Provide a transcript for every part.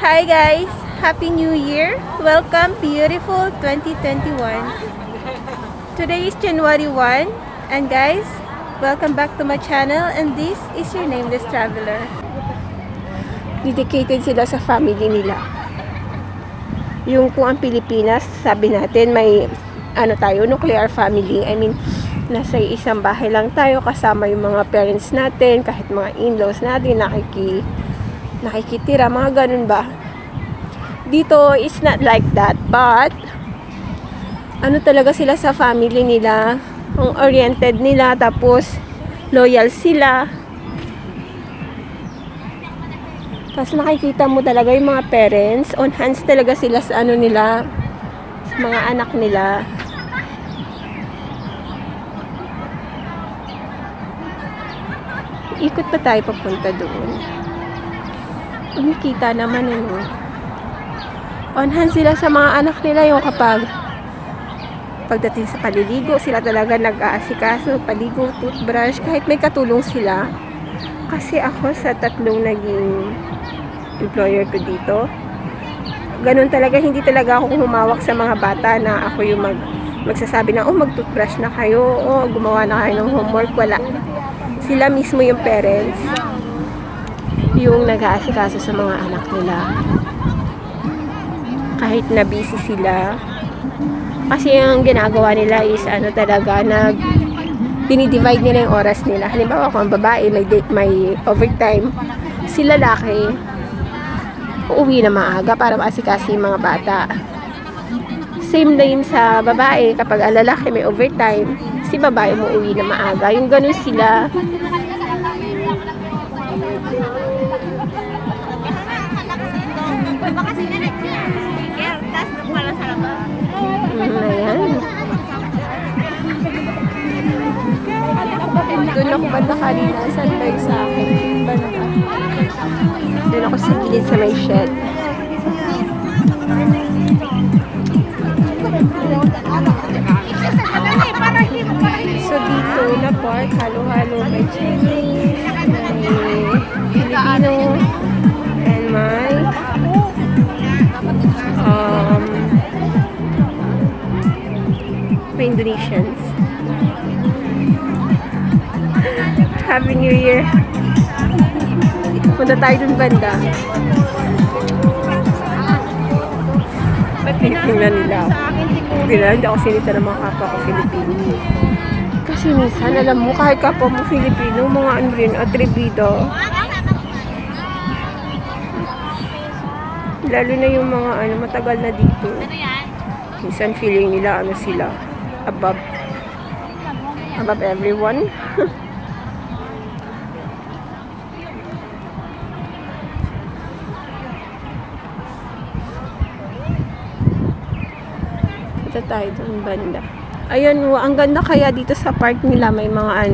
Hi guys! Happy New Year! Welcome beautiful 2021. Today is January 1 and guys, welcome back to my channel and this is your Nameless Traveler. Dedicated sila sa family nila. Yung kung ang Pilipinas, sabi natin may tayo, nuclear family. I mean, nasa isang bahay lang tayo kasama yung mga parents natin, kahit mga in-laws natin, nakikitira, mga ganun ba? Dito, it's not like that, but talaga sila sa family nila, ang oriented nila, tapos loyal sila. Tapos makikita mo talaga yung mga parents, on hands talaga sila sa nila, sa mga anak nila. Ikot pa tayo papunta doon. Kumikita naman on hand sila sa mga anak nila, yung pagdating sa paliligo, sila talaga nag-aasikaso, paligo, toothbrush, kahit may katulong sila. Kasi ako sa tatlong naging employer ko dito, ganun talaga, hindi talaga ako humawak sa mga bata na ako yung magsasabi na, mag-toothbrush na kayo, gumawa na kayo ng homework, wala. Sila mismo yung parents yung nag-aasikaso sa mga anak nila kahit na busy sila, kasi ang ginagawa nila is talaga dinidivide nila yung oras nila. Halimbawa kung ang babae may overtime, si lalaki uuwi na maaga para maasikasi yung mga bata. Same din sa babae, kapag ang lalaki may overtime, si babae mo uwi na maaga. Yung ganun sila. Ayan. Doon ako banda kanina. Saan ba yung sa akin? Banda. Doon ako sa gilid sa may shed. So dito na park, halo-halo, may Chinese, may Filipino, and may Indonesians. Happy New Year! Punta tayo dun banda. Tingnan nila. Hindi ako sinita ng mga kapwa ko Filipino. Kasi minsan, alam mo, kahit kapwa mo Filipino, mga rin, attributo. Lalo na yung mga matagal na dito. Minsan feeling nila sila above everyone. Punta tayo dun banda. Ayun, ang ganda kaya dito sa park nila, may mga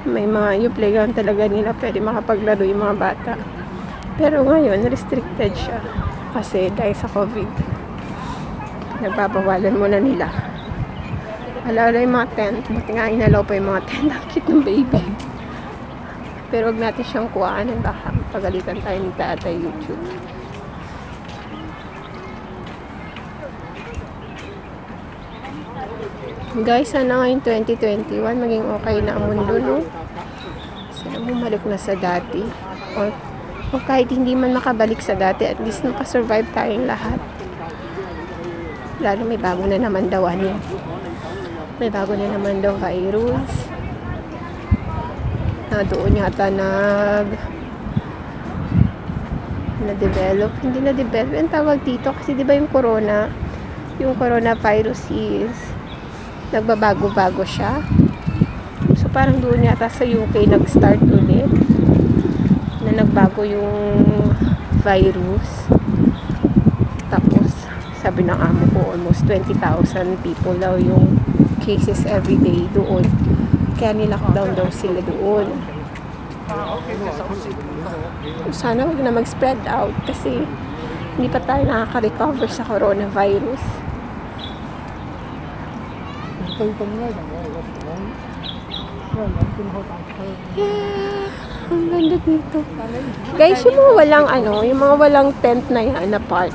may mga yung playground talaga nila, pwede makapaglaro yung mga bata. Pero ngayon, restricted siya. Kasi dahil sa COVID, nagbabawalan muna nila. Alala yung mga tent. Buti nga inalaw pa yung mga tent. Ang cute ng baby. Pero wag natin siyang kuhaan. Baka pagalitan tayo ni Tatay YouTube. Guys, sana ngayon 2021 maging okay na ang mundo, no? Sana bumalik na sa dati. O kahit hindi man makabalik sa dati, at least nakasurvive tayong lahat. Lalo may bago na naman daw may bago na naman daw virus na doon yata na-develop. Hindi na-develop ang tawag dito, kasi di ba yung coronavirus is nagbabago-bago siya. So parang doon yata sa UK nag-start ulit na nagbago yung virus. Tapos sabi ng amo ko, almost 20,000 people daw yung cases every day doon. Kaya nilockdown daw sila doon. Sana wag na mag-spread out kasi hindi pa tayo nakaka-recover sa coronavirus. Yeah. Ang ganda dito. Guys, yung mga walang yung mga walang tent na yan na part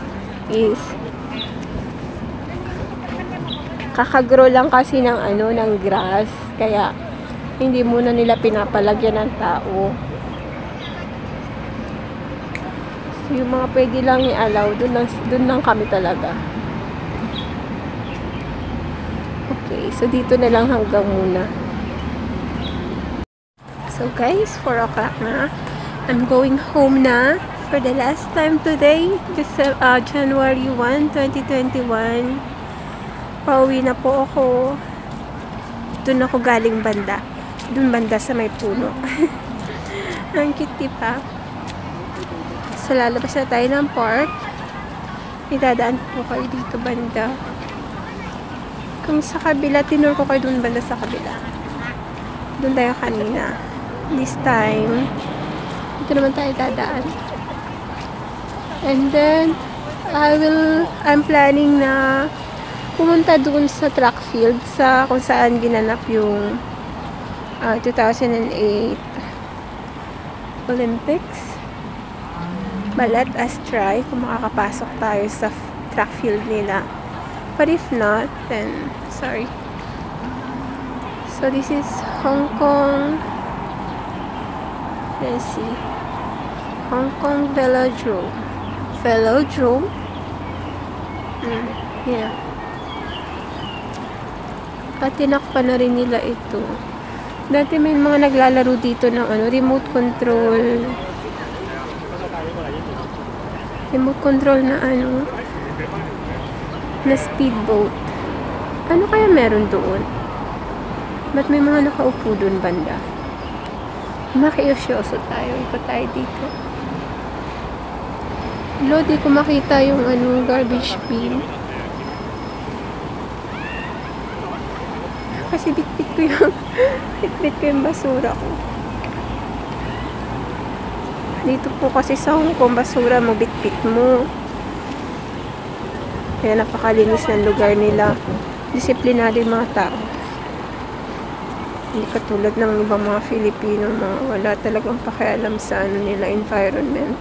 is kakagrow lang kasi ng ng grass. Kaya hindi muna nila pinapalagyan ng tao. So, yung mga pwede lang i-allow, dun lang kami talaga. Okay, so dito na lang hanggang muna. So guys, 4 o'clock na. I'm going home na for the last time today. January 1, 2021. Pauwi na po ako. Doon ako galing banda. Doon banda sa may puno. Ang cute, diba? So lalabas na tayo ng park. Idadaan po kayo dito banda. Kung sa kabila, tinur ko kayo doon banda sa kabila. Doon tayo kanina. This time, dito naman tayo dadaan. And then, I'm planning na pumunta doon sa track field kung saan ginanap yung 2008 Olympics. But let us try kung makakapasok tayo sa track field nila. But if not, then sorry. So this is Hong Kong. Let's see. Hong Kong Velodrome. Velodrome? Yeah. At tinakpan na rin nila ito. Dati may mga naglalaro dito ng remote control. Remote control na na speedboat. Ano kaya meron doon? Ba't may mga nakaupo doon banda? Makiusyoso tayo. Ikot tayo dito. Di ko makita yung garbage bin. Kasi bitbit ko yung basura ko. Dito po kasi sa Hong Kong, basura mo, bitbit mo. Kaya napakalinis ng lugar nila. Disiplinado yung mga tao. Hindi katulad ng ibang mga Filipino na wala talagang pakialam sa nila environment.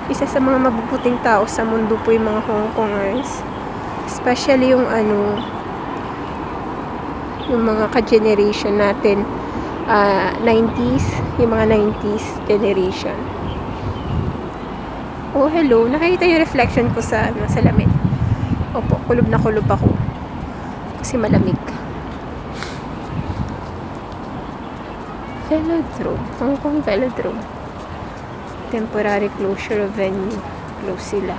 Isa sa mga mabubuting tao sa mundo po yung mga Hong Kongers. Especially yung yung mga ka-generation natin, 90s, yung mga 90s generation. Oh, hello. Nakikita yung reflection ko sa salamin. Opo, kulob na kulob ako. Kasi malamig. Velodrome. Hong Kong Velodrome. Temporary closure of venue. Close sila.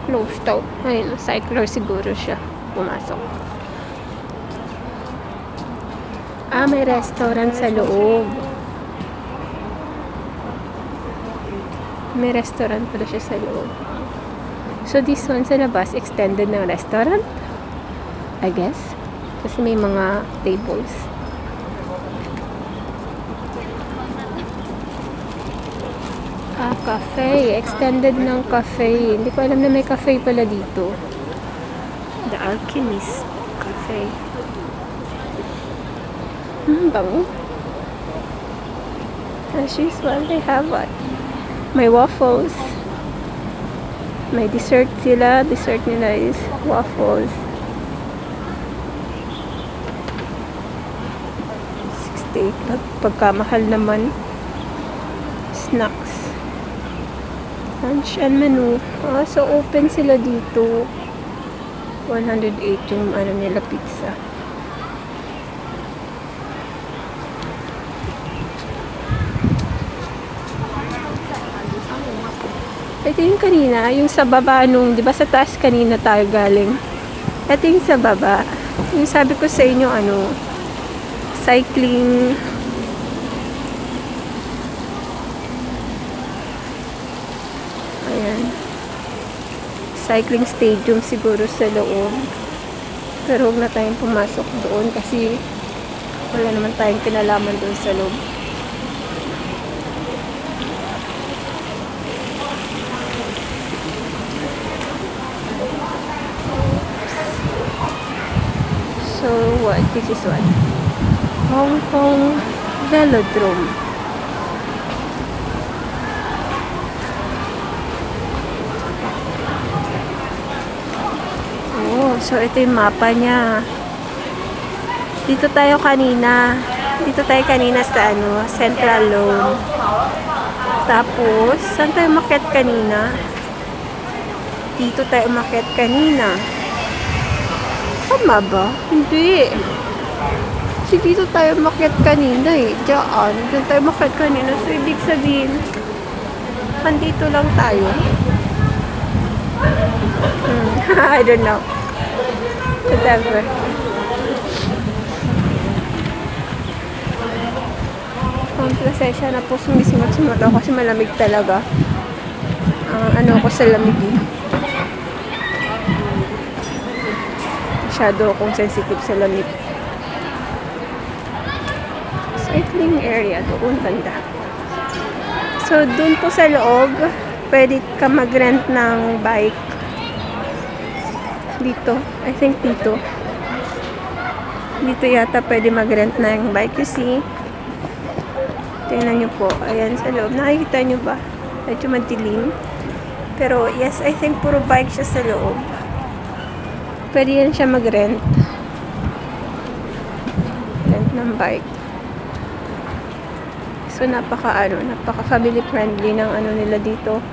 Closed out. Ayun, cycler siguro siya. Pumasok. May restaurant sa loob. May restaurant pala siya sa loob. So, this one sa labas, extended ng restaurant. I guess. Kasi may mga tables. Cafe. Extended ng cafe. Hindi ko alam na may cafe pala dito. The Alchemist Cafe. Bango. As usual, they have what? May waffles. May dessert sila. Dessert nila is waffles. 68. Pagkamahal naman. Snacks. Lunch and menu. So, open sila dito. 108 yung nila pizza. Ito yung kanina, yung sa baba di ba sa taas kanina tayo galing? Ito yung sa baba. Yung sabi ko sa inyo, cycling. Ayan. Cycling stadium siguro sa loob. Pero huwag na tayong pumasok doon kasi wala naman tayong kinalaman doon sa loob. So, what? This is what? Hong Kong Velodrome. Oh, so ito yung mapa niya. Dito tayo kanina. Dito tayo kanina sa Central Loan. Tapos, saan tayo umakyat kanina? Dito tayo umakyat kanina. Tama ba? Hindi. Kasi dito tayo umakyat kanina eh. Diyan. Diyan tayo umakyat kanina. So, ibig sabihin, andito lang tayo. I don't know. Whatever. Pasensya na po, sumisimot-simot ako kasi malamig talaga. Ano ako sa lamig eh. Masyado akong sensitive sa lamig. Cycling area doon banda. So, doon po sa loob, pwede ka mag-rent ng bike. Dito. I think dito. Dito yata pwede mag-rent ng bike. You see? Tingnan nyo po. Ayan sa loob. Nakikita nyo ba? Medyo madilim. Pero yes, I think puro bike siya sa loob. Pwede yan siya mag-rent. Rent ng bike. So napaka family friendly ng nila dito.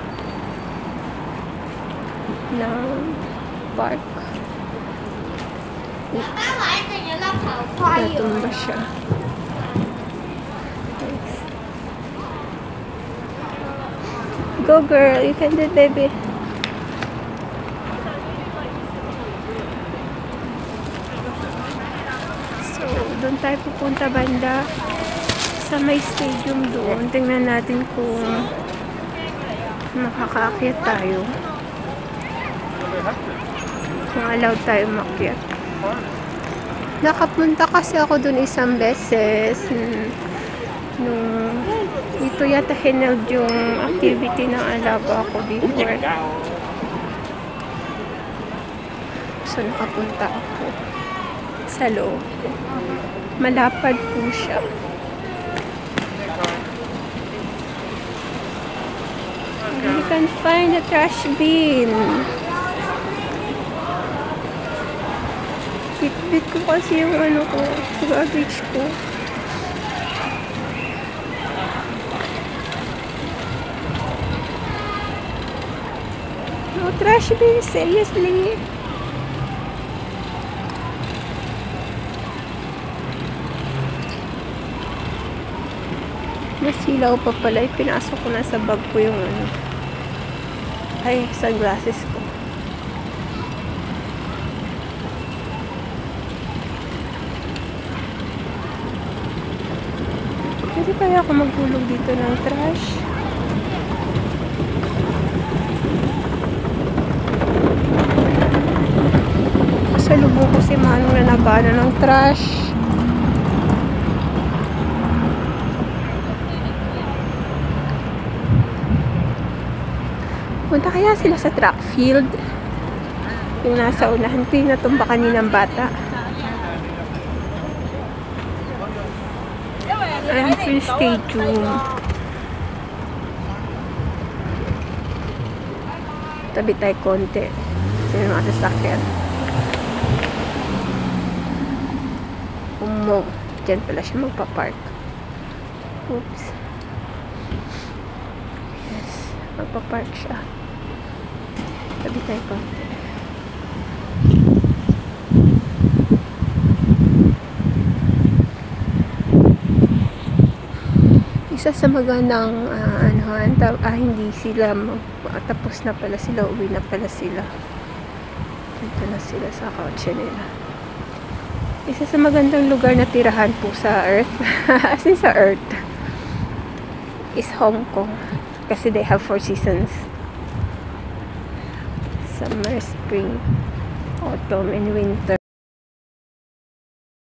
Ng park. Oops. Natumba siya. Go girl, you can do it, baby. So, doon tayo pupunta banda sa may stadium doon. Tingnan natin kung makakaakyat tayo. Kung allowed tayo makyat. Nakapunta kasi ako doon isang beses. Nung dito yata hineld yung activity ng alaga ko before. So, nakapunta ako sa loob. Malapad po siya. You can find a trash bin. Bit ko kasi yung ko, garbage ko. No trash bin, seriously. Nasilaw pa pala. Pinasok ko na sa bag ko yung ay, sunglasses ko. Pwede kaya ako maghulog dito ng trash? Salubong ko si Manu na nagana ng trash. Punta kaya sila sa track field? Yung nasa unahan ko yung natumba kaninang bata. Ayan po yung stadium. Tabi tayo konti. Kasi yung mga sasakyan. Diyan pala siya magpa-park. Oops. Yes. Magpa-park siya. Tabi tayo konti. Isa sa magandang hindi sila tapos na pala sila, uwi na pala sila. Dito na sila sa kotse nila. Isa sa magandang lugar na tirahan po sa Earth as in sa Earth is Hong Kong kasi they have 4 seasons: summer, spring, autumn, and winter.